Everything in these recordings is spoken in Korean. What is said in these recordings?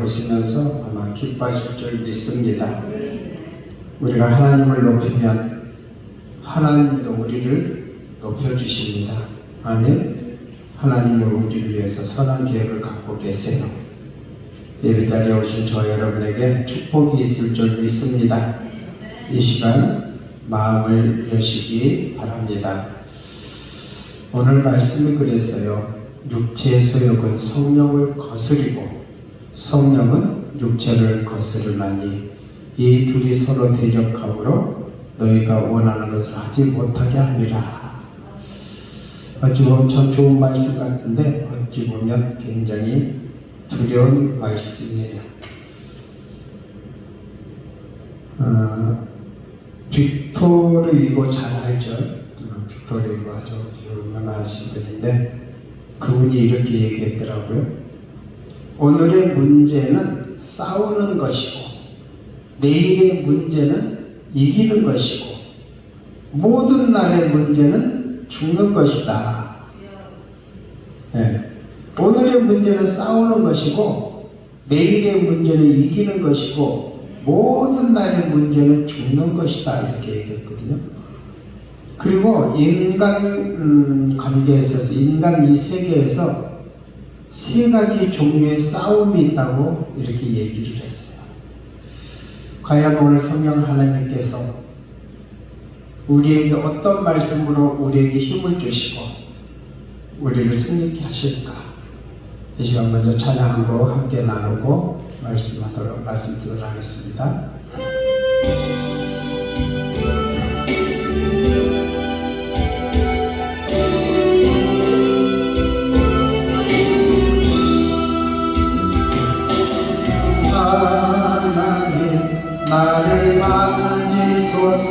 보시면서 아마 기뻐하실 줄 믿습니다. 우리가 하나님을 높이면 하나님도 우리를 높여주십니다. 아멘. 하나님은 우리를 위해서 선한 계획을 갖고 계세요. 예배자리에 오신 저 여러분에게 축복이 있을 줄 믿습니다. 이 시간 마음을 여시기 바랍니다. 오늘 말씀이 그랬어요. 육체의 소욕은 성령을 거스리고 성령은 육체를 거스르나니 이 둘이 서로 대적함으로 너희가 원하는 것을 하지 못하게 함이라. 어찌 보면 참 좋은 말씀 같은데 어찌 보면 굉장히 두려운 말씀이에요. 빅토르 이고 잘 알죠? 빅토르 이고 아주 유명하신 분인데 그분이 이렇게 얘기했더라고요. 오늘의 문제는 싸우는 것이고 내일의 문제는 이기는 것이고 모든 날의 문제는 죽는 것이다. 네. 오늘의 문제는 싸우는 것이고 내일의 문제는 이기는 것이고 모든 날의 문제는 죽는 것이다. 이렇게 얘기했거든요. 그리고 인간 관계에 있어서 인간 이 세계에서 세 가지 종류의 싸움이 있다고 이렇게 얘기를 했어요. 과연 오늘 성령 하나님께서 우리에게 어떤 말씀으로 우리에게 힘을 주시고 우리를 승리케 하실까? 이 시간 먼저 찬양하고 함께 나누고 말씀드리도록 하겠습니다. 나를 만지소서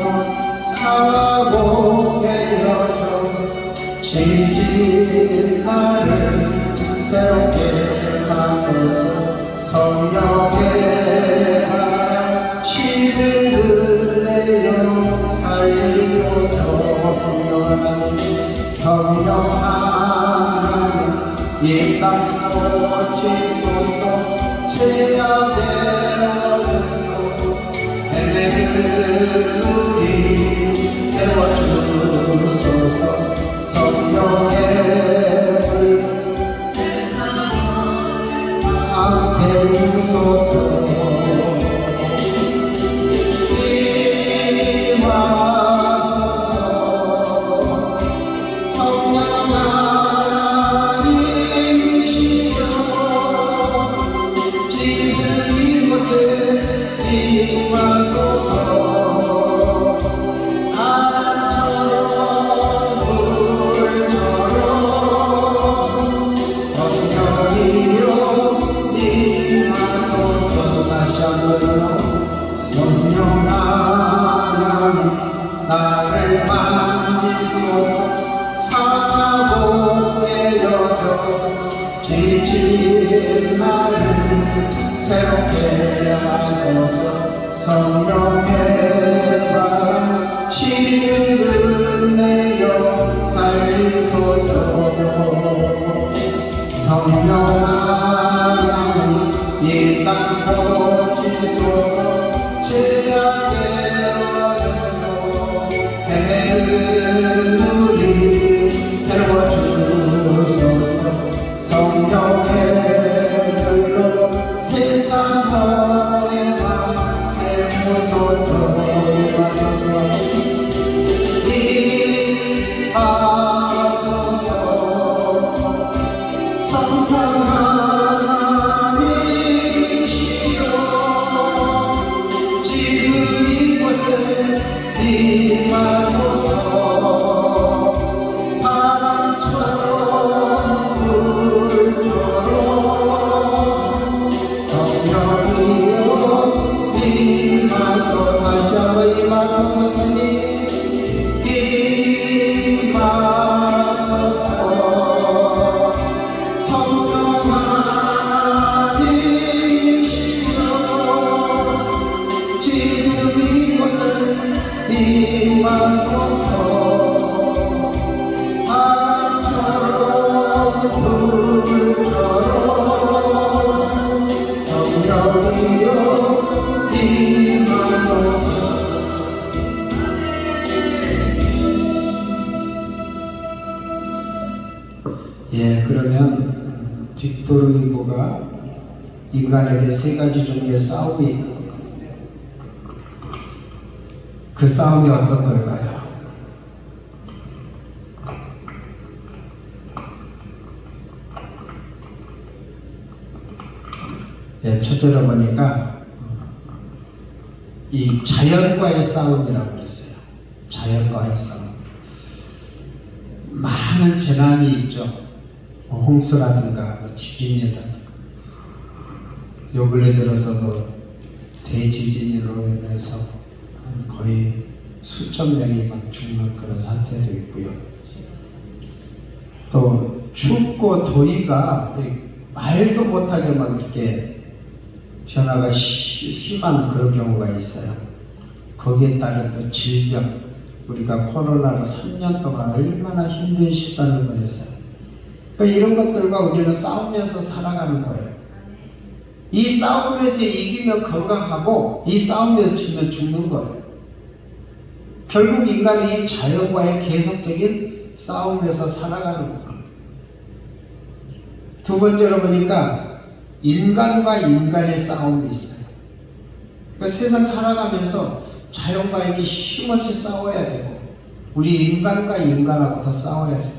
사고 깨어져 지친 나를 새롭게 하소서 성령의 바람 시들을 내려 살리소서 성령 하나님 이 땅 고치소서 죄악의 어둠 우리 태워주소서 성령의 불 앞에 주소서 임하소서 성령 하나님이시여 지금 이곳에 임하소서 바람처럼 불처럼 성령이여 임하소서 다시 한번요 성령 하나님 나를 만지소서 상하고 깨어져 지친 나를 새롭게 하소서 성령의 바람 시들은 내어 살리소서 성령 하나님 이 땅 고치소서 죄악의 어둠에서 헤매는 우리 태워주소서 성령의 불로 세상 어디나 해보소서 임하소서 임하소서 성령 하나님이시여 지금 이곳에 임하소서 바람처럼 불처럼 성령이여 임하소서 다시 한번 임하소서 주님 임하소서 성령 하나님이시여 지금 이곳에 임하소서 바람처럼 불처럼 성령 여기여 임하소서. 예, 그러면 빅토르 휴고가 인간에게 세 가지 종류의 싸움이 있고, 그 싸움이 어떤 걸까요? 예, 첫째로 보니까 이 자연과의 싸움이라고 그랬어요. 자연과의 싸움. 많은 재난이 있죠. 홍수라든가 지진이라든가. 요 근래 들어서도 대지진으로 인해서 거의 수천 명이 막 죽는 그런 사태도 있고요. 또 춥고 더위가 말도 못하게 막 이렇게 변화가 심한 그런 경우가 있어요. 거기에 따른 또 질병, 우리가 코로나로 3년 동안 얼마나 힘든 시간을 보냈어요. 그러니까 이런 것들과 우리는 싸우면서 살아가는 거예요. 이 싸움에서 이기면 건강하고 이 싸움에서 지면 죽는 거예요. 결국 인간이 이 자연과의 계속적인 싸움에서 살아가는 거예요. 두 번째로 보니까 인간과 인간의 싸움이 있어요. 그러니까 세상 살아가면서 자연과 이렇게 쉼없이 싸워야 되고, 우리 인간과 인간하고 더 싸워야 돼요.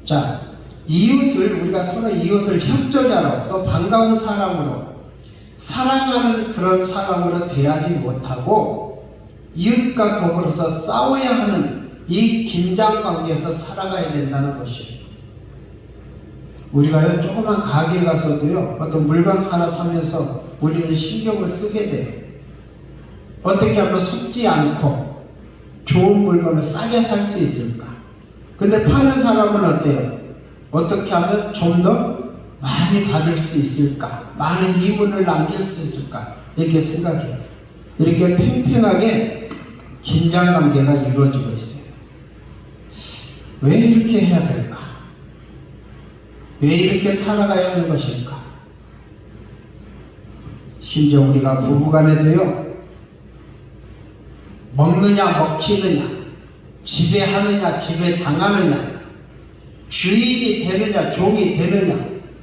자, 이웃을, 우리가 서로 이웃을 협조자로, 또 반가운 사람으로, 사랑하는 그런 사람으로 대하지 못하고 이웃과 더불어서 싸워야 하는 이 긴장 관계에서 살아가야 된다는 것이에요. 우리가요, 조그만 가게 가서도요, 어떤 물건 하나 사면서 우리는 신경을 쓰게 돼요. 어떻게 하면 속지 않고 좋은 물건을 싸게 살 수 있을까? 근데 파는 사람은 어때요? 어떻게 하면 좀 더 많이 받을 수 있을까? 많은 이문을 남길 수 있을까? 이렇게 생각해요. 이렇게 팽팽하게 긴장관계가 이루어지고 있어요. 왜 이렇게 해야 될까? 왜 이렇게 살아가야 하는 것일까? 심지어 우리가 부부간에도요, 먹느냐 먹히느냐, 지배하느냐 지배당하느냐, 주인이 되느냐 종이 되느냐,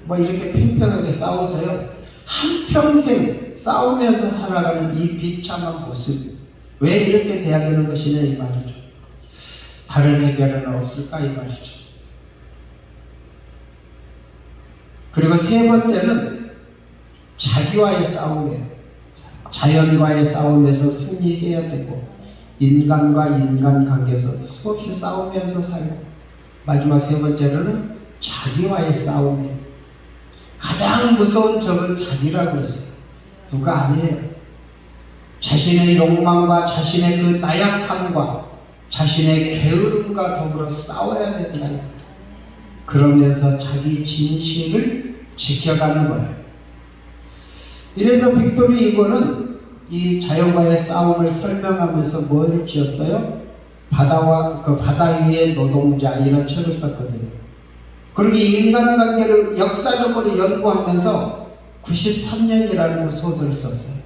뭐 이렇게 팽팽하게 싸워서요, 한평생 싸우면서 살아가는 이 비참한 모습, 왜 이렇게 돼야 되는 것이냐 이 말이죠. 다른 해결은 없을까 이 말이죠. 그리고 세 번째는 자기와의 싸움이에요. 자연과의 싸움에서 승리해야 되고, 인간과 인간 관계에서 수없이 싸우면서 살고, 마지막 세 번째로는 자기와의 싸움이에요. 가장 무서운 적은 자기라고 그랬어요. 누가 아니에요. 자신의 욕망과 자신의 그 나약함과 자신의 게으름과 더불어 싸워야 되더라. 그러면서 자기 진실을 지켜가는 거예요. 이래서 빅토르 휴고는 이 자연과의 싸움을 설명하면서 뭐를 지었어요? 바다와 그 바다 위의 노동자, 이런 책을 썼거든요. 그리고 인간관계를 역사적으로 연구하면서 93년이라는 소설을 썼어요.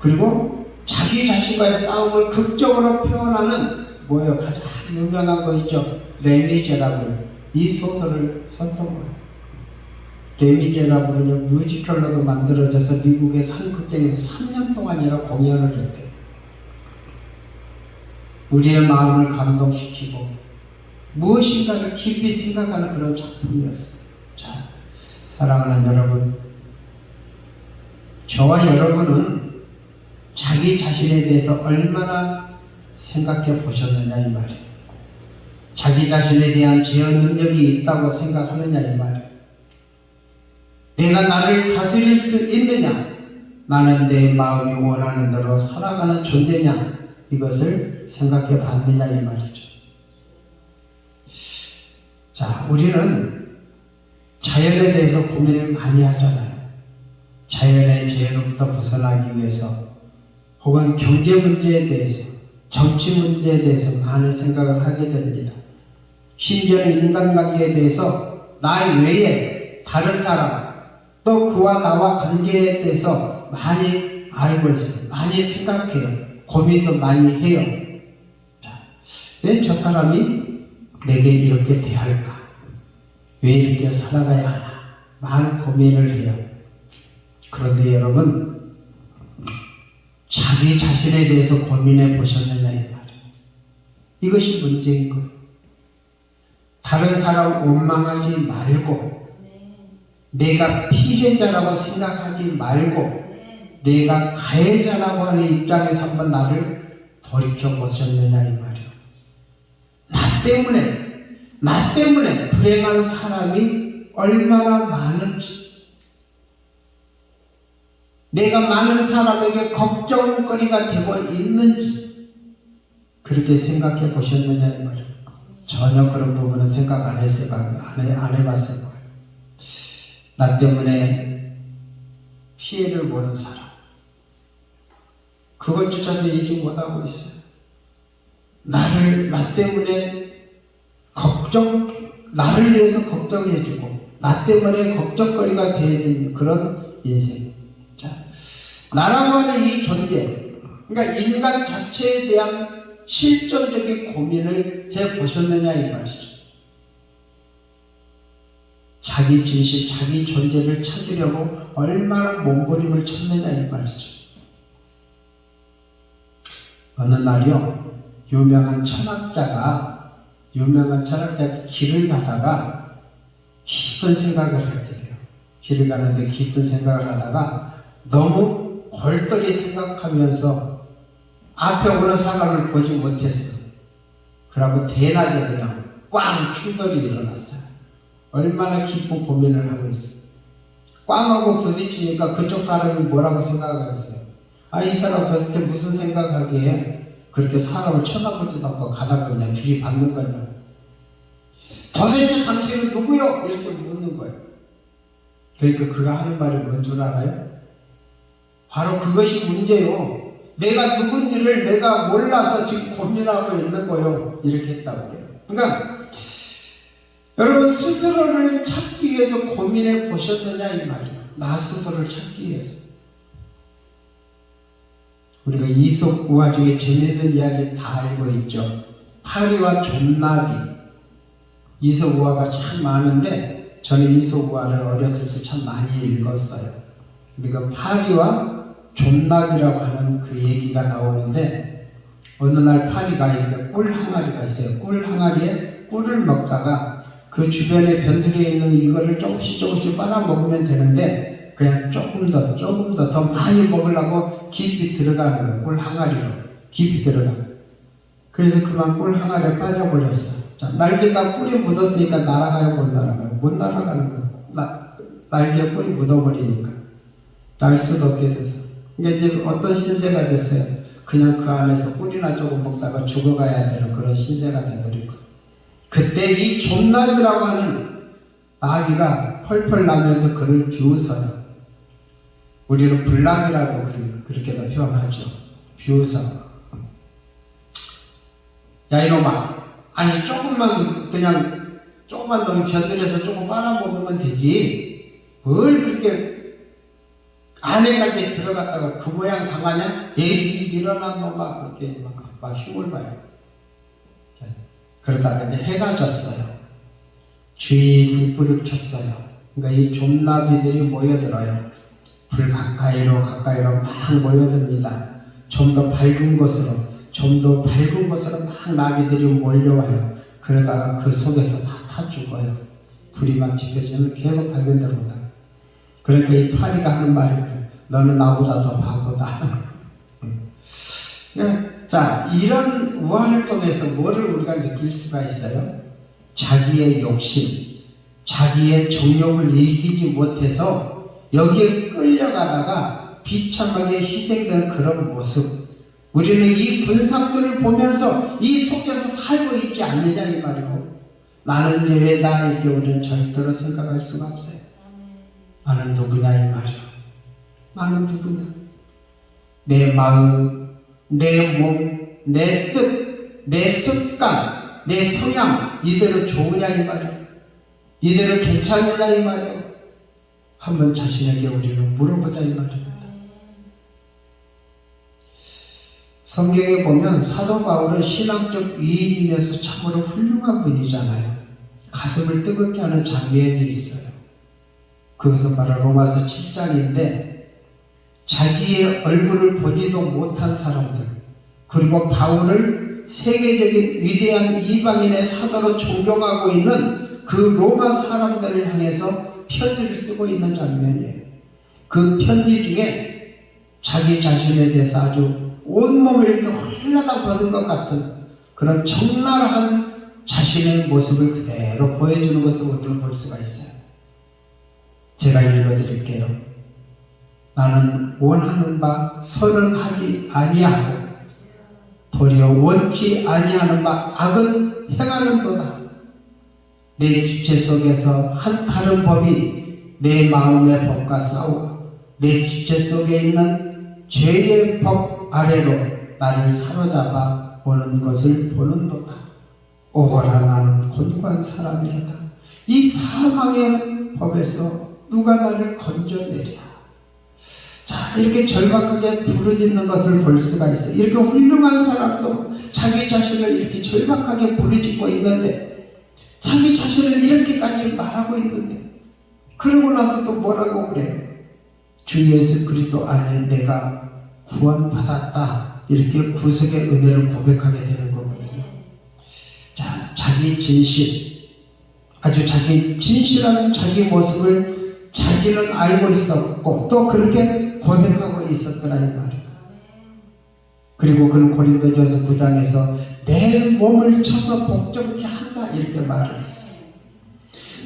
그리고 자기 자신과의 싸움을 극적으로 표현하는 뭐예요? 가장 유명한 거 있죠. 레미제라블. 이 소설을 썼던 거예요. 레미제라블은요, 뮤지컬로도 만들어져서 미국의 한 극장에서 3년 동안이나 공연을 했대요. 우리의 마음을 감동시키고 무엇인가를 깊이 생각하는 그런 작품이었어요. 자, 사랑하는 여러분, 저와 여러분은 자기 자신에 대해서 얼마나 생각해 보셨느냐 이 말이에요. 자기 자신에 대한 제어 능력이 있다고 생각하느냐 이 말이에요. 내가 나를 다스릴 수 있느냐, 나는 내 마음이 원하는 대로 살아가는 존재냐, 이것을 생각해 봤느냐 이 말이죠. 자, 우리는 자연에 대해서 고민을 많이 하잖아요. 자연의 재해로부터 벗어나기 위해서, 혹은 경제 문제에 대해서, 정치 문제에 대해서 많은 생각을 하게 됩니다. 심지어는 인간관계에 대해서 나 외에 다른 사람, 또 그와 나와 관계에 대해서 많이 알고 있어요. 많이 생각해요. 고민도 많이 해요. 왜 저 사람이 내게 이렇게 대할까? 왜 이렇게 살아가야 하나? 많은 고민을 해요. 그런데 여러분, 자기 자신에 대해서 고민해 보셨느냐 이 말이에요. 이것이 문제인 거예요. 다른 사람 원망하지 말고, 내가 피해자라고 생각하지 말고, 내가 가해자라고 하는 입장에서 한번 나를 돌이켜 보셨느냐 이 말이에요. 나 때문에 불행한 사람이 얼마나 많은지, 내가 많은 사람에게 걱정거리가 되고 있는지 그렇게 생각해 보셨느냐 이 말이에요. 전혀 그런 부분은 생각 안 해봤을 거예요. 나 때문에 피해를 보는 사람, 그것조차도 인식 못하고 있어요. 나 때문에 나를 위해서 걱정해주고, 나 때문에 걱정거리가 되는 그런 인생. 자, 나라고 하는 이 존재, 그러니까 인간 자체에 대한 실존적인 고민을 해보셨느냐 이 말이죠. 자기 진실, 자기 존재를 찾으려고 얼마나 몸부림을 쳤느냐 이 말이죠. 어느 날이요, 유명한 철학자가 길을 가다가 깊은 생각을 하게 돼요. 길을 가는데 깊은 생각을 하다가 너무 골똘히 생각하면서 앞에 오는 사람을 보지 못했어. 그러고 대낮에 그냥 꽝 충돌이 일어났어요. 얼마나 깊은 고민을 하고 있어요. 꽝하고 부딪히니까 그쪽 사람이 뭐라고 생각하겠어요? 이 사람 도대체 무슨 생각하기에 그렇게 사람을 쳐다보지도 않고 가다가 그냥 들이받는 거냐. 도대체 당신은 누구요? 이렇게 묻는 거예요. 그러니까 그가 하는 말이 뭔 줄 알아요? 바로 그것이 문제요. 내가 누군지를 내가 몰라서 지금 고민하고 있는 거요. 이렇게 했다고 해요. 그러니까 여러분, 스스로를 찾기 위해서 고민해 보셨느냐 이 말이에요. 나 스스로를 찾기 위해서. 우리가 이솝 우화 중에 재미있는 이야기 다 알고 있죠. 파리와 좀나비. 이솝 우화가 참 많은데 저는 이솝 우화를 어렸을 때 참 많이 읽었어요. 그러니까 파리와 좀나비라고 하는 그 얘기가 나오는데, 어느 날 파리가 이렇게 꿀 항아리가 있어요. 꿀 항아리에 꿀을 먹다가 그 주변에 변두리에 있는 이거를 조금씩 빨아먹으면 되는데, 그냥 조금 더 많이 먹으려고 깊이 들어가는 거예요. 꿀 항아리로 깊이 들어가. 그래서 그만 꿀 항아리에 빠져버렸어. 자, 날개가 꿀이 묻었으니까 날아가요, 못 날아가요? 못 날아가는 거예요. 날개에 꿀이 묻어버리니까 날 수도 없게 돼서. 그러니까 이제 어떤 신세가 됐어요? 그냥 그 안에서 꿀이나 조금 먹다가 죽어가야 되는 그런 신세가 돼버린 거예요. 그때 이 좀나비라고 하는 나비가 펄펄 나면서 그를 비웃어요. 우리는 불나비라고 그렇게도 표현하죠. 비웃어. 야 이놈아, 아니 조금만 너희 변들여서 조금 빨아먹으면 되지, 뭘 그렇게 안에까지 들어갔다가 그 모양 당하냐? 이 일어난 놈아, 그렇게 막 힘을 봐요. 그러다가 이제 해가 졌어요. 주위 등불을 켰어요. 그러니까 이 좀나비들이 모여들어요. 불 가까이로 막 모여듭니다. 좀 더 밝은 곳으로 막 나비들이 몰려와요. 그러다가 그 속에서 다 타 죽어요. 불이 막 지펴지면 계속 밝은 데로 오다. 그러니까 이 파리가 하는 말이 그래요. 너는 나보다 더 바보다. 자, 이런 우화를 통해서 뭐를 우리가 느낄 수가 있어요? 자기의 욕심, 자기의 정욕을 이기지 못해서 여기에 끌려가다가 비참하게 희생되는 그런 모습, 우리는 이 분상들을 보면서 이 속에서 살고 있지 않느냐 이 말이고, 나는 예외다 이렇게 우리는 절대로 생각할 수가 없어요. 나는 누구냐 이 말이요. 나는 누구냐? 내 마음, 내 몸, 내 뜻, 내 습관, 내 성향 이대로 좋으냐 이 말이요. 이대로 괜찮느냐 이 말이요. 한번 자신에게 우리는 물어보자 이 말입니다. 성경에 보면 사도 바울은 신앙적 위인이면서 참으로 훌륭한 분이잖아요. 가슴을 뜨겁게 하는 장면이 있어요. 그것은 바로 로마서 7장인데 자기의 얼굴을 보지도 못한 사람들, 그리고 바울을 세계적인 위대한 이방인의 사도로 존경하고 있는 그 로마 사람들을 향해서 편지를 쓰고 있는 장면이에요. 그 편지 중에 자기 자신에 대해서 아주 온몸을 이렇게 홀라당 벗은 것 같은 그런 적나라한 자신의 모습을 그대로 보여주는 것을 우리는 볼 수가 있어요. 제가 읽어드릴게요. 나는 원하는 바 선언하지 아니하고 도리어 원치 아니하는 바 악은 행하는도다. 내 지체 속에서 한 다른 법이 내 마음의 법과 싸워 내 지체 속에 있는 죄의 법 아래로 나를 사로잡아 보는 것을 보는도다. 오호라 나는 곤고한 사람이로다. 이 사망의 법에서 누가 나를 건져내랴. 자, 이렇게 절박하게 부르짖는 것을 볼 수가 있어요. 이렇게 훌륭한 사람도 자기 자신을 이렇게 절박하게 부르짖고 있는데, 자기 자신을 이렇게까지 말하고 있는데, 그러고 나서 또 뭐라고 그래요? 주 예수 그리스도 안에 내가 구원받았다. 이렇게 구속의 은혜를 고백하게 되는 거거든요. 자, 자기 진실, 아주 자기 진실한 자기 모습을 자기는 알고 있었고 또 그렇게 고백하고 있었더라 이 말이다. 그리고 그는 고린도전서 9장에서 내 몸을 쳐서 복종케 한다 이렇게 말을 했어요.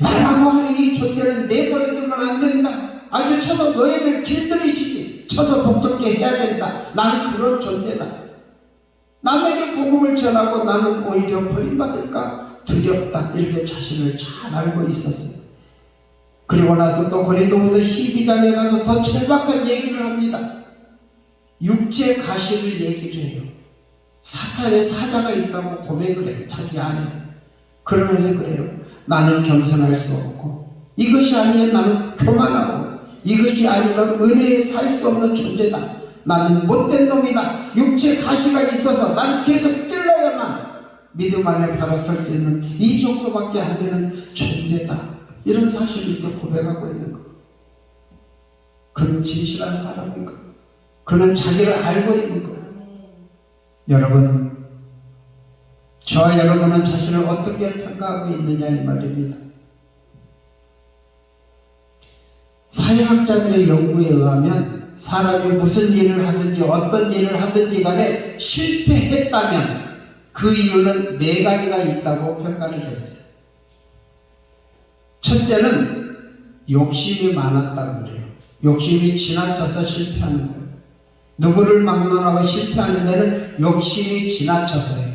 나라고 하는 이 존재는 내버려두면 안 된다. 아주 쳐서 너희들 길들이시지. 쳐서 복종케 해야 된다. 나는 그런 존재다. 남에게 복음을 전하고 나는 오히려 버림받을까 두렵다. 이렇게 자신을 잘 알고 있었어요. 그리고 나서 또 고린도후서 12장에 가서 더 절박한 얘기를 합니다. 육체 가시를 얘기를 해요. 사탄의 사자가 있다고 고백을 해요. 자기 안에. 그러면서 그래요. 나는 겸손할 수 없고 이것이 아니면 나는 교만하고 이것이 아니면 은혜에 살 수 없는 존재다. 나는 못된 놈이다. 육체 가시가 있어서 나는 계속 찔러야만 믿음 안에 바로 설 수 있는 이 정도밖에 안 되는 존재다. 이런 사실을 이렇게 고백하고 있는 거. 그는 진실한 사람인 거. 그는 자기를 알고 있는 거. 여러분, 저와 여러분은 자신을 어떻게 평가하고 있느냐 이 말입니다. 사회학자들의 연구에 의하면 사람이 무슨 일을 하든지 어떤 일을 하든지 간에 실패했다면 그 이유는 4가지가 있다고 평가를 했어요. 첫째는 욕심이 많았다고 그래요. 욕심이 지나쳐서 실패하는 거예요. 누구를 막론하고 실패하는 데는 욕심이 지나쳐서요.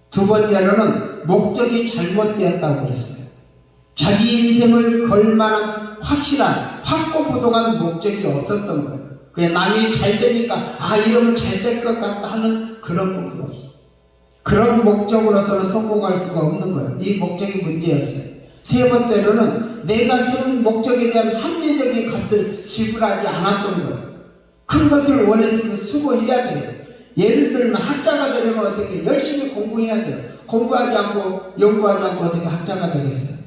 두 번째로는 목적이 잘못되었다고 그랬어요. 자기 인생을 걸 만한 확실한 확고부동한 목적이 없었던 거예요. 그냥 남이 잘 되니까 이러면 잘 될 것 같다 하는 그런 부분이 없어요. 그런 목적으로서는 성공할 수가 없는 거예요. 이 목적이 문제였어요. 세 번째로는 내가 세운 목적에 대한 합리적인 값을 지불하지 않았던 거예요. 큰 것을 원했으면 수고해야 돼요. 예를 들면 학자가 되려면 어떻게 열심히 공부해야 돼요. 공부하지 않고 연구하지 않고 어떻게 학자가 되겠어요.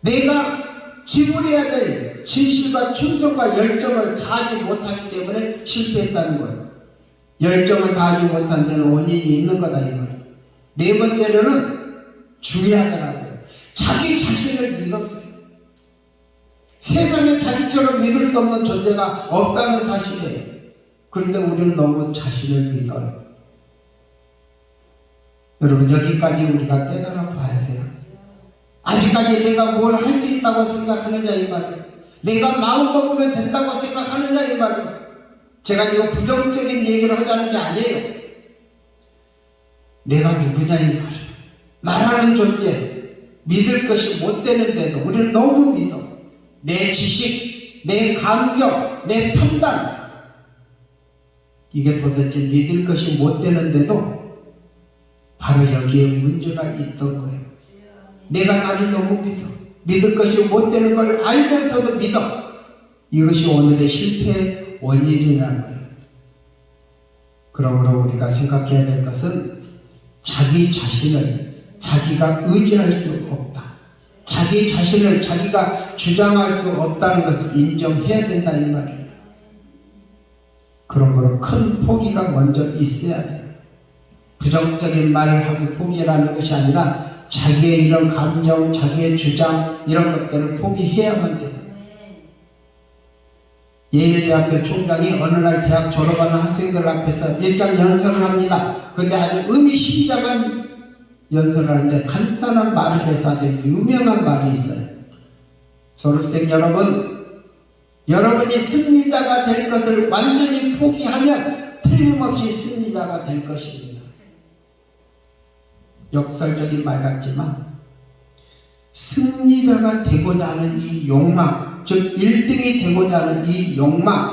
내가 지불해야 될 진실과 충성과 열정을 다하지 못하기 때문에 실패했다는 거예요. 열정을 다하지 못한 데는 원인이 있는 거다 이거예요. 네 번째로는 중요하더라고요. 자기 자신을 믿었어요. 세상에 자기처럼 믿을 수 없는 존재가 없다는 사실이에요. 그런데 우리는 너무 자신을 믿어요. 여러분, 여기까지 우리가 깨달아 봐야 돼요. 아직까지 내가 뭘 할 수 있다고 생각하느냐 이 말이에요. 내가 마음 먹으면 된다고 생각하느냐 이 말이에요. 제가 지금 부정적인 얘기를 하자는 게 아니에요. 내가 누구냐 이 말이에요. 나라는 존재 믿을 것이 못 되는데도 우리는 너무 믿어. 내 지식, 내 감격, 내 판단, 이게 도대체 믿을 것이 못 되는데도 바로 여기에 문제가 있던 거예요. 내가 나를 너무 믿어. 믿을 것이 못 되는 걸 알면서도 믿어. 이것이 오늘의 실패의 원인이라는 거예요. 그러므로 우리가 생각해야 될 것은 자기 자신을 자기가 의지할 수 없다. 자기 자신을 자기가 주장할 수 없다는 것을 인정해야 된다 이 말이에요. 그러므로 큰 포기가 먼저 있어야 돼요. 부정적인 말을 하고 포기라는 것이 아니라 자기의 이런 감정, 자기의 주장 이런 것들을 포기해야만 돼요. 예일대학교 총장이 어느 날 대학 졸업하는 학생들 앞에서 일장 연설을 합니다. 그런데 아주 의미심장한 연설을 하는데 간단한 말을 해서 아주 유명한 말이 있어요. 졸업생 여러분, 여러분이 승리자가 될 것을 완전히 포기하면 틀림없이 승리자가 될 것입니다. 역설적인 말 같지만 승리자가 되고자 하는 이 욕망, 즉 1등이 되고자 하는 이 욕망,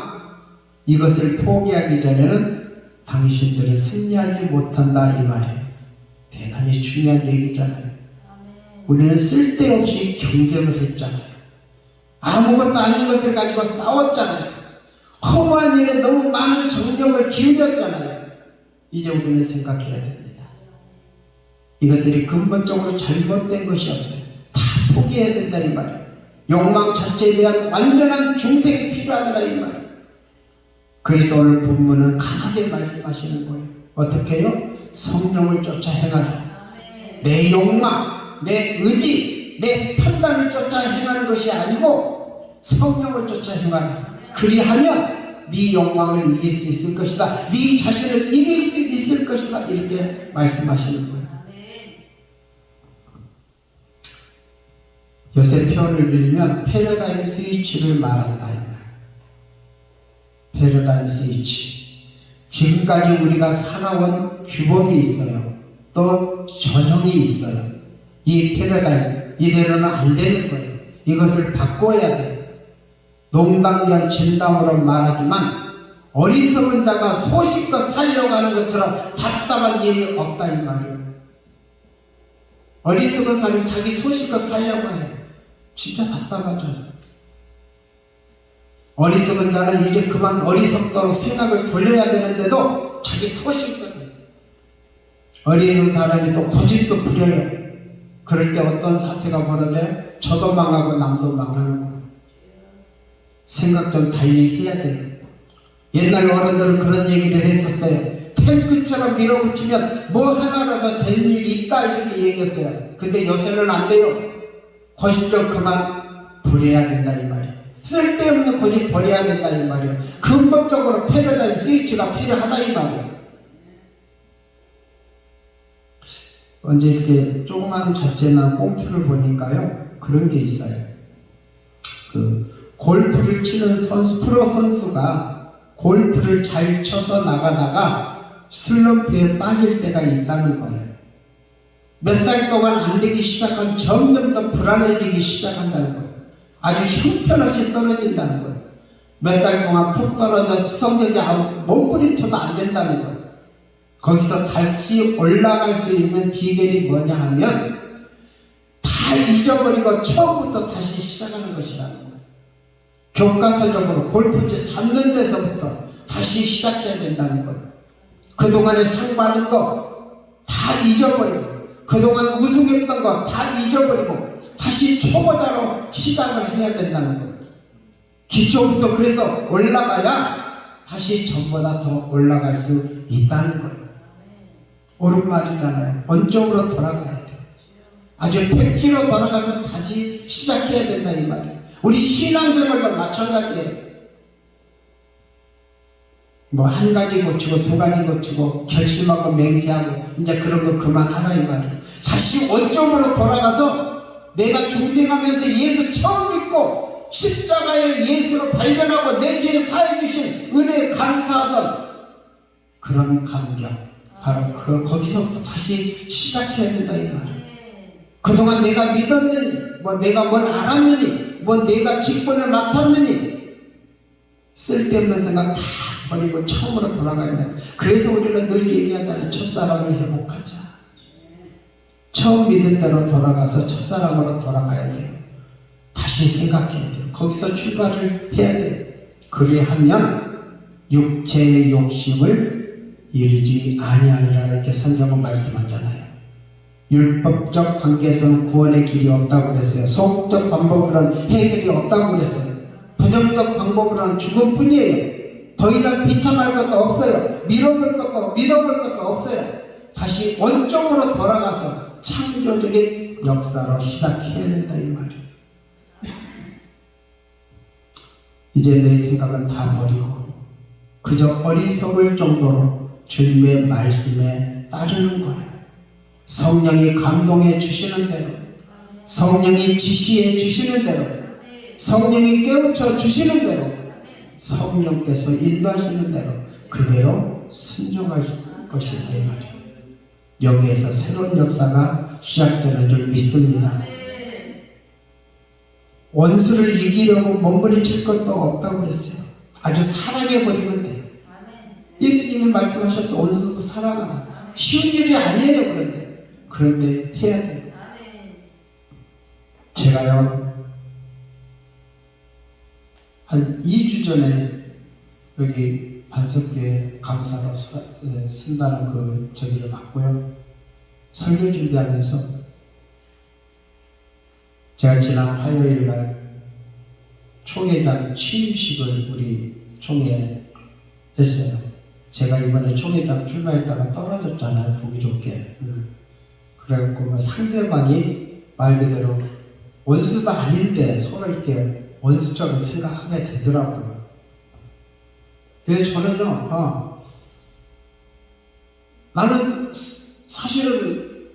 이것을 포기하기 전에는 당신들은 승리하지 못한다 이 말이에요. 대단히 중요한 얘기잖아요. 우리는 쓸데없이 경쟁을 했잖아요. 아무것도 아닌 것을 가지고 싸웠잖아요. 허무한 일에 너무 많은 정력을 기울였잖아요. 이제 우리는 생각해야 됩니다. 이것들이 근본적으로 잘못된 것이었어요. 다 포기해야 된다 이 말이에요. 욕망 자체에 대한 완전한 중생이 필요하더라 이 말이에요. 그래서 오늘 본문은 강하게 말씀하시는 거예요. 어떻게 해요? 성령을 쫓아 행하라. 내 욕망, 내 의지, 내 판단을 쫓아 행하는 것이 아니고 성령을 쫓아 행하라. 그리하면 네 욕망을 이길 수 있을 것이다. 네 자신을 이길 수 있을 것이다. 이렇게 말씀하시는 거예요. 요새 표현을 빌리면 패러다임 스위치를 말한다. 패러다임 스위치. 지금까지 우리가 살아온 규범이 있어요. 또 전형이 있어요. 이 패러다임, 이대로는 안 되는 거예요. 이것을 바꿔야 돼요. 농담과 진담으로 말하지만 어리석은 자가 소식껏 살려고 하는 것처럼 답답한 일이 없다 이 말이에요. 어리석은 사람이 자기 소식껏 살려고 해요. 진짜 답답하잖아요. 어리석은 자는 이제 그만 어리석도록 생각을 돌려야 되는데도 자기 소식껏 해요. 어리석은 사람이 또 고집도 부려요. 그럴 때 어떤 사태가 벌어져요? 저도 망하고 남도 망하는 거예요. 생각 좀 달리 해야 돼요. 옛날 어른들은 그런 얘기를 했었어요. 탱크처럼 밀어붙이면 뭐 하나라도 될 일이 있다 이렇게 얘기했어요. 근데 요새는 안 돼요. 고집 좀 그만 부려야 된다 이 말이에요. 쓸데없는 고집 버려야 된다 이 말이에요. 근본적으로 패러다임 스위치가 필요하다 이 말이에요. 언제 이렇게 조그만 잡지나 꽁트를 보니까요, 그런 게 있어요. 골프를 치는 프로 선수가 골프를 잘 쳐서 나가다가 슬럼프에 빠질 때가 있다는 거예요. 몇 달 동안 안 되기 시작하면 점점 더 불안해지기 시작한다는 거예요. 아주 형편없이 떨어진다는 거예요. 몇 달 동안 푹 떨어져서 성적이 몸부림쳐도 안 된다는 거예요. 거기서 다시 올라갈 수 있는 비결이 뭐냐 하면 다 잊어버리고 처음부터 다시 시작하는 것이라는 거예요. 교과서적으로 골프채 잡는 데서부터 다시 시작해야 된다는 거예요. 그동안에 상 받은 거 다 잊어버리고 그동안 우승했던 거 다 잊어버리고 다시 초보자로 시작을 해야 된다는 거예요. 기초부터 그래서 올라가야 다시 전보다 더 올라갈 수 있다는 거예요. 옳은 말이잖아요. 원점으로 돌아가야 돼요. 아주 100km 돌아가서 다시 시작해야 된다 이 말이에요. 우리 신앙생활도 마찬가지예요. 뭐 한 가지 고치고 두 가지 고치고 결심하고 맹세하고 이제 그런 거 그만하라 이 말이에요. 다시 원점으로 돌아가서 내가 중생하면서 예수 처음 믿고 십자가의 예수로 발견하고 내 죄에 사해 주신 은혜에 감사하던 그런 감격, 바로 거기서부터 다시 시작해야 된다 이 말이에요. 그동안 내가 믿었느니 뭐 내가 뭘 알았느니 뭐 내가 직분을 맡았느니 쓸데없는 생각 다 버리고 처음으로 돌아가야 돼. 그래서 우리는 늘 얘기하잖아요. 첫사랑을 회복하자. 처음 믿은 대로 돌아가서 첫사랑으로 돌아가야 돼요. 다시 생각해야 돼요. 거기서 출발을 해야 돼요. 그리하면 육체의 욕심을 이루지 아니하리라 이렇게 성경은 말씀하잖아요. 율법적 관계에서는 구원의 길이 없다고 그랬어요. 소극적 방법으로는 해결이 없다고 그랬어요. 부정적 방법으로는 죽음뿐이에요. 더 이상 비참할 것도 없어요. 믿어볼 것도 없어요. 다시 원점으로 돌아가서 창조적인 역사로 시작해야 된다 이 말이에요. 이제 내 생각은 다 버리고 그저 어리석을 정도로 주님의 말씀에 따르는 거예요. 성령이 감동해 주시는 대로, 성령이 지시해 주시는 대로, 성령이 깨우쳐 주시는 대로, 성령께서 인도하시는 대로 그대로 순종할 것이다 이 말이에요. 여기에서 새로운 역사가 시작되는 줄 믿습니다. 원수를 이기려고 몸부림칠 것도 없다고 그랬어요. 아주 사랑해버리면 돼요. 예수님이 말씀하셔서 원수도 사랑하라. 쉬운 일이 아니에요. 그런데 해야 돼요. 제가요 한 2주 전에 여기 반석교회 강사로 쓴다는 그 저기를 받고요. 설교 준비하면서 제가 지난 화요일 날 총회장 취임식을 우리 총회에 했어요. 제가 이번에 총회장 출마했다가 떨어졌잖아요. 보기 좋게. 그래갖고 상대방이 말 그대로 원수도 아닌데 서로 이렇게 원수처럼 생각하게 되더라고요. 그래서 저는요, 나는 사실은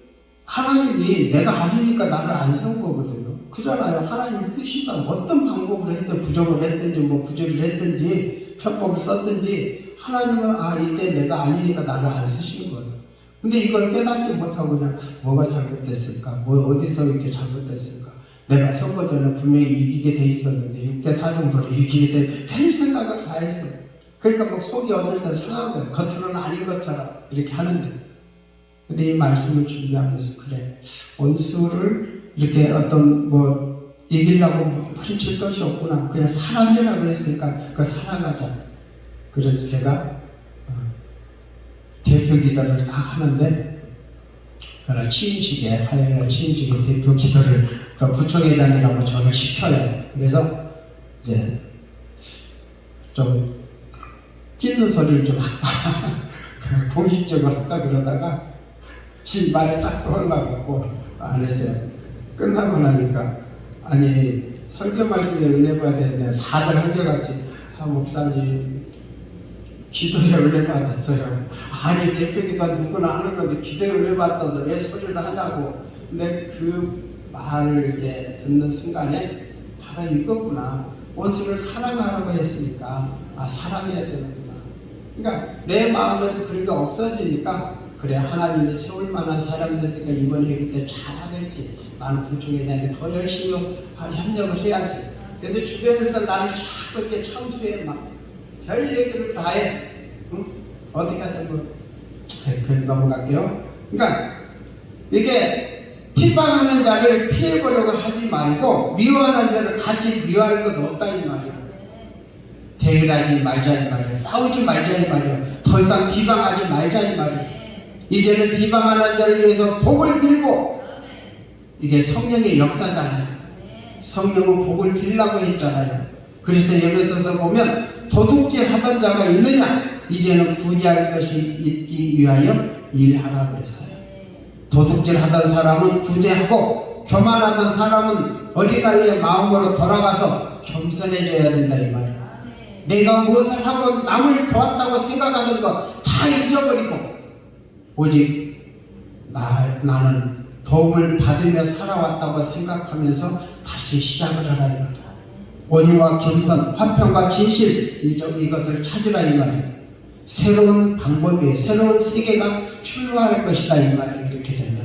하나님이 내가 아니니까 나를 안 세운 거거든요. 그잖아요. 하나님의 뜻이다. 어떤 방법으로 했든 부정을 했든지 뭐 부조리를 했든지 편법을 썼든지 하나님은 이때 내가 아니니까 나를 안 쓰시는 거예요. 근데 이걸 깨닫지 못하고 그냥 뭐가 잘못됐을까? 뭐 어디서 이렇게 잘못됐을까? 내가 선거전에 분명히 이기게 돼 있었는데 6대4 정도로 이기게 돼 별 생각을 다 했어요. 그러니까 막 속이 어떨 땐 상한 거예요. 겉으로는 아닌 것처럼 이렇게 하는데. 근데 이 말씀을 준비하면서 그래 원수를 이렇게 어떤 뭐 이기려고 뭐 부딪힐 것이 없구나. 그냥 사랑해라 그랬으니까 그 사랑하자. 그래서 제가 대표 기도를 다 하는데 그날 취임식에 화요일날 취임식에 대표 기도를 또 부총회장이라고 저를 시켜요. 그래서 이제 좀 찢는 소리를 좀 할까 공식적으로 할까 그러다가 말에 딱 떠올라갖고 안 했어요. 끝나고 나니까 아니 설교 말씀에 은혜 받아야 되는데 다들 한결같이 목사님 기도에 은혜 받았어요. 아니 대표기도 누구나 하는 건데 기도에 은혜 받아서 왜 소리를 하냐고. 근데 그 말을 이렇게 듣는 순간에 바로 이거구나. 원수를 사랑하라고 했으니까 사랑해야 되는구나. 그러니까 내 마음에서 그런 게 없어지니까 그래 하나님이 세울 만한 사람이었으니까 이번에 여기 때 잘하겠지. 나는 부총회장에게 더 열심히 협력을 해야지. 근데 주변에서 나를 자꾸 이렇게 참수해 막 별 얘기를 다 해. 응? 어떻게 하자고. 그래 넘어갈게요. 그러니까 이게 핍박하는 자를 피해보려고 하지 말고 미워하는 자를 같이 미워할 것 없다 이 말이야. 대결하지 말자 이 말이야. 싸우지 말자 이 말이야. 더 이상 비방하지 말자 이 말이야. 이제는 비방하는 자를 위해서 복을 빌고 이게 성령의 역사잖아요. 성령은 복을 빌라고 했잖아요. 그래서 에베소서 보면 도둑질 하던 자가 있느냐? 이제는 구제할 것이 있기 위하여 일하라 그랬어요. 도둑질 하던 사람은 구제하고 교만하던 사람은 어린아이의 마음으로 돌아가서 겸손해져야 된다 이 말이에요. 내가 무엇을 하고 남을 도왔다고 생각하는 거 다 잊어버리고 오직 나는 도움을 받으며 살아왔다고 생각하면서 다시 시작을 하라 이 말이에요. 온유와 겸손, 화평과 진실 이것을 찾으라 이 말이에요. 새로운 방법이 새로운 세계가 출발할 것이다 이 말이에요. 이렇게 되면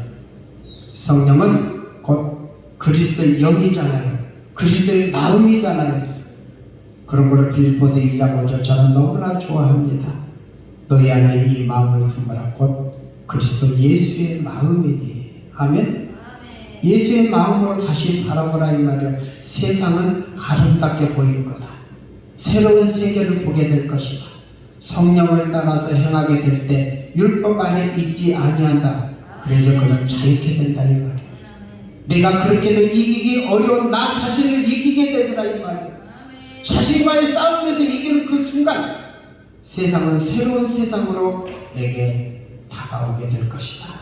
성령은 곧 그리스도의 영이잖아요. 그리스도의 마음이잖아요. 그런 거를 빌립보서 2장 5절 저는 너무나 좋아합니다. 너희 안에 이 마음을 품으라 곧 그리스도 예수의 마음이니. 아멘. 예수의 마음으로 다시 바라보라 이 말이요. 세상은 아름답게 보일 거다. 새로운 세계를 보게 될 것이다. 성령을 따라서 행하게 될 때 율법 안에 있지 아니한다. 그래서 그는 자유케 된다 이 말이요. 내가 그렇게도 이기기 어려운 나 자신을 이기게 되더라 이 말이요. 자신과의 싸움에서 이기는 그 순간 세상은 새로운 세상으로 내게 다가오게 될 것이다.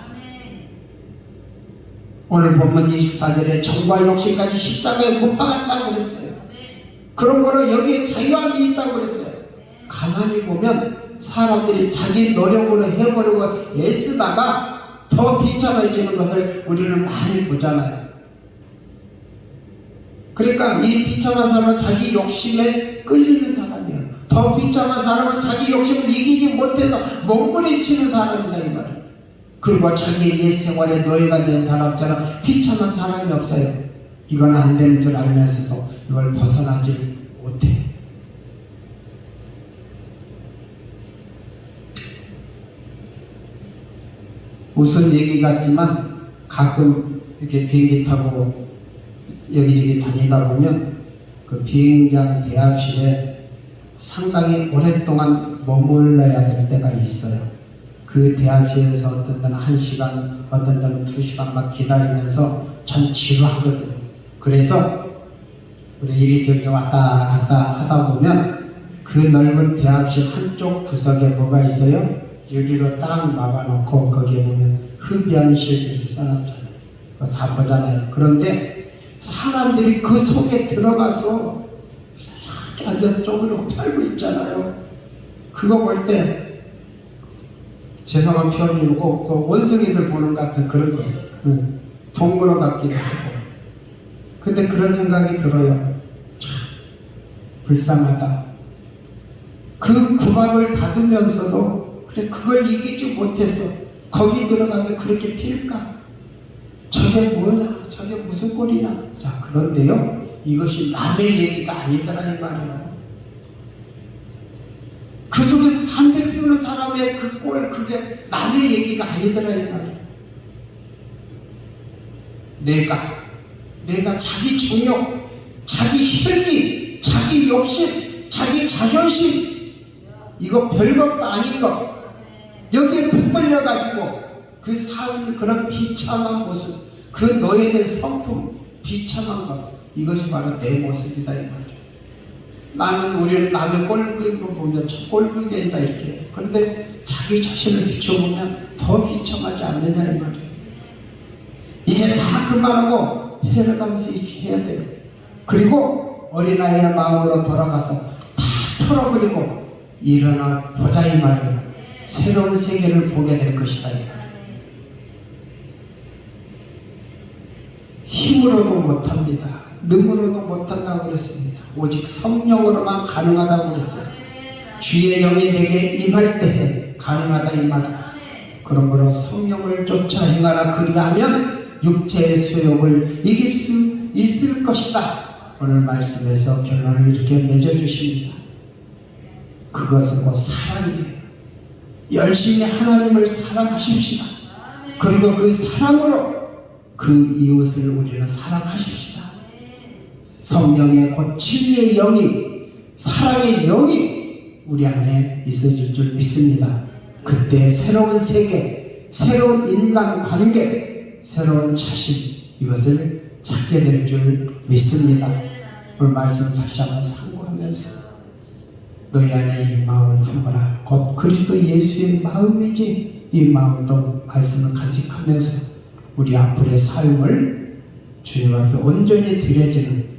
오늘 본문 24절에 정과 욕심까지 십자가에 못 박았다고 그랬어요. 그런 거로 여기에 자유함이 있다고 그랬어요. 가만히 보면 사람들이 자기 노력으로 해보려고 애쓰다가 더 비참해지는 것을 우리는 많이 보잖아요. 그러니까 이 비참한 사람은 자기 욕심에 끌리는 사람이에요. 더 비참한 사람은 자기 욕심을 이기지 못해서 몸부림치는 사람이다 이 말이에요. 그리고 자기의 옛 생활에 노예가 된 사람처럼 비참한 사람이 없어요. 이건 안 되는 줄 알면서도 이걸 벗어나지 못해. 무슨 얘기 같지만 가끔 이렇게 비행기 타고 여기저기 다니다 보면 그 비행장 대합실에 상당히 오랫동안 머물러야 될 때가 있어요. 그 대합실에서 어떤 데는 1시간, 어떤 데는 2시간 막 기다리면서 참 지루하거든요. 그래서 우리 이리저리 왔다 갔다 하다 보면 그 넓은 대합실 한쪽 구석에 뭐가 있어요? 유리로 딱 막아놓고 거기에 보면 흡연실 이렇게 써놨잖아요. 그거 다 보잖아요. 그런데 사람들이 그 속에 들어가서 이렇게 앉아서 쪼그리고 팔고 있잖아요. 그거 볼 때 죄송한 표현이고 그 원숭이들 보는 같은 그런 거, 동물원 같기도 하고. 근데 그런 생각이 들어요. 참 불쌍하다. 그 구박을 받으면서도 그래 그걸 이기지 못해서 거기 들어가서 그렇게 필까? 저게 뭐냐? 저게 무슨 꼴이냐? 자, 그런데요, 이것이 남의 얘기가 아니더라 이 말이에요. 그 속에서 담배 피우는 사람의 그 꼴, 그게 남의 얘기가 아니더라 이 말이에요. 내가 자기 정욕, 자기 혈기, 자기 욕심, 자기 자존심, 이거 별것도 아닌 것, 여기에 붙들려가지고 그 사울 그런 비참한 모습, 그 노예의 성품, 비참한 것, 이것이 바로 내 모습이다 이 말이에요. 우리는 남의 꼴을 보면 저 꼴불견이다 이렇게. 그런데 자기 자신을 비춰보면 더 비참하지 않느냐 이 말이에요. 이제 다 그만하고 패러담스위치 해야 돼요. 그리고 어린아이의 마음으로 돌아가서 다 털어버리고 일어나 보자 이 말이에요. 새로운 세계를 보게 될 것이다 이 말이에요. 힘으로도 못합니다. 능으로도 못한다고 그랬습니다. 오직 성령으로만 가능하다고 그랬어요. 주의 영이 내게 임할 때에 가능하다 이 말이에요. 그러므로 성령을 쫓아 행하라. 그리하면 육체의 수욕을 이길 수 있을 것이다. 오늘 말씀에서 결론을 이렇게 맺어주십니다. 그것은 곧 사랑이에요. 열심히 하나님을 사랑하십시다. 그리고 그 사랑으로 그 이웃을 우리는 사랑하십시다. 성령의 곧 진리의 영이, 사랑의 영이 우리 안에 있어질 줄 믿습니다. 그때 새로운 세계, 새로운 인간관계, 새로운 자신, 이것을 찾게 될 줄 믿습니다. 오늘 말씀 다시 한번 상고하면서 너희 안에 이 마음을 품어라. 곧 그리스도 예수의 마음이지. 이 마음도 말씀을 간직하면서 우리 앞으로의 삶을 주님 앞에 온전히 드려지는,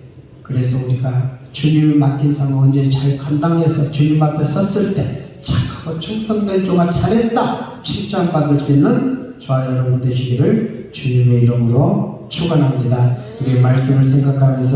그래서 우리가 주님을 맡긴 삶을 온전히 잘 감당해서 주님 앞에 섰을 때 착하고 충성된 종아 잘했다 칭찬받을 수 있는 저와 여러분 되시기를 주님의 이름으로 축원합니다. 우리 말씀을 생각하면서